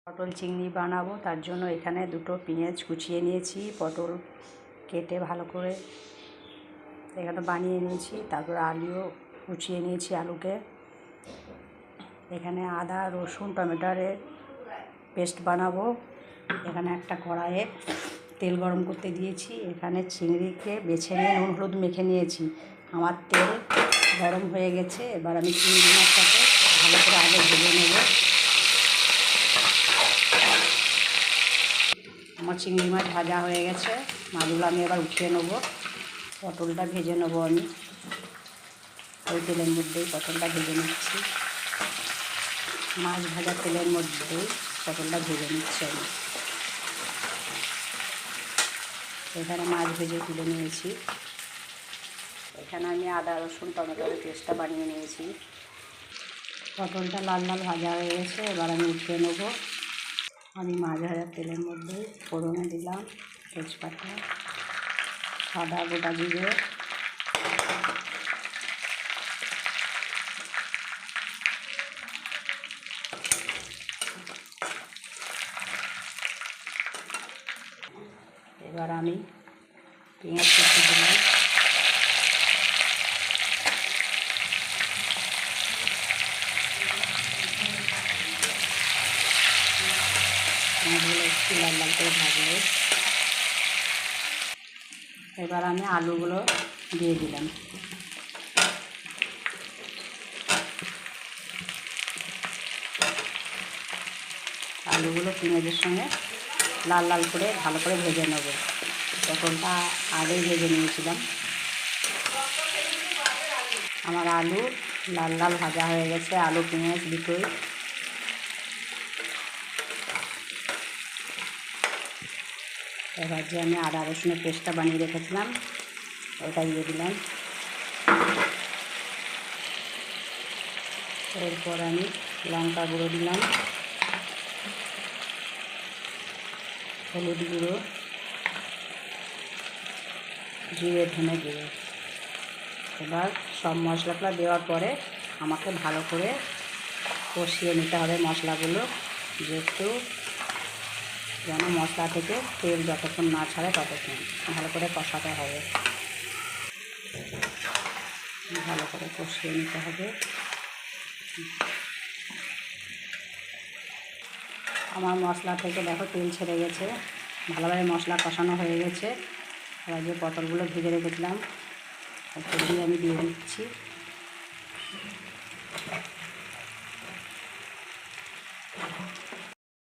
পটল চিংড়ি বানাবো, তার জন্য এখানে দুটো পেঁয়াজ কুচিয়ে নিয়েছি, পটল কেটে ভালো করে এখানে বানিয়ে নিয়েছি। তারপর আলুও কুচিয়ে নিয়েছি, আলুকে এখানে আদা রসুন টমেটোর পেস্ট বানাবো। এখানে একটা কড়াইয়ে তেল গরম করতে দিয়েছি, এখানে চিংড়িকে বেছে নিয়ে নুন হলুদ মেখে নিয়েছি। আমার তেল গরম হয়ে গেছে, এবার আমি চিংড়ি মাছটাকে ভালো করে আগে ভেজে নেব। আমার চিংড়ি মাছ ভাজা হয়ে গেছে, মাছগুলো আমি এবার উঠিয়ে নেব। পটলটা ভেজে নেব, আমি ওই তেলের মধ্যেই পটলটা ভেজে নিচ্ছি। মাছ ভাজা তেলের মধ্যেই পটলটা ভেজে নিচ্ছি আমি। এখানে মাছ ভেজে তুলে নিয়েছি। এখানে আমি আদা রসুন টমেটোর পেস্টটা বানিয়ে নিয়েছি। পটলটা লাল লাল ভাজা হয়ে গেছে, এবার আমি উঠিয়ে নেব। আমি মাছ ভাজার তেলের মধ্যে ফোড়নে দিলাম তেজপাতা, সাদা গোটা জিরে, এবার আমি পেঁয়াজ কুচি দিলাম। পেঁয়াজগুলো একটু লাল লাল করে ভাজবো। এবার আমি আলুগুলো দিয়ে দিলাম। আলুগুলো পেঁয়াজের সঙ্গে লাল লাল করে ভালো করে ভেজে নেব। পটলটা আগেই ভেজে নিয়েছিলাম। আমার আলু লাল লাল ভাজা হয়ে গেছে, আলু পেঁয়াজ দুটোই। এবার যে আমি আদা রসুনের পেস্টটা বানিয়ে রেখেছিলাম ওটা দিয়ে দিলাম। এরপর আমি লঙ্কা গুঁড়ো দিলাম, হলুদ গুঁড়ো, জিরে ধনে গুঁড়ো। এবার সব মশলাটা দেওয়ার পরে আমাকে ভালো করে কষিয়ে নিতে হবে মশলাগুলো, যেহেতু যেন মশলা থেকে তেল যতক্ষণ না ছাড়ে ততক্ষণ ভালো করে কষাতে হবে। ভালো করে কষিয়ে নিতে হবে। আমার মশলা থেকে দেখো তেল ছেড়ে গেছে, ভালোভাবে মশলা কষানো হয়ে গেছে। এবার যে পটলগুলো ভেজে রেখেছিলাম ওগুলো দিয়ে আমি দিয়ে দিচ্ছি।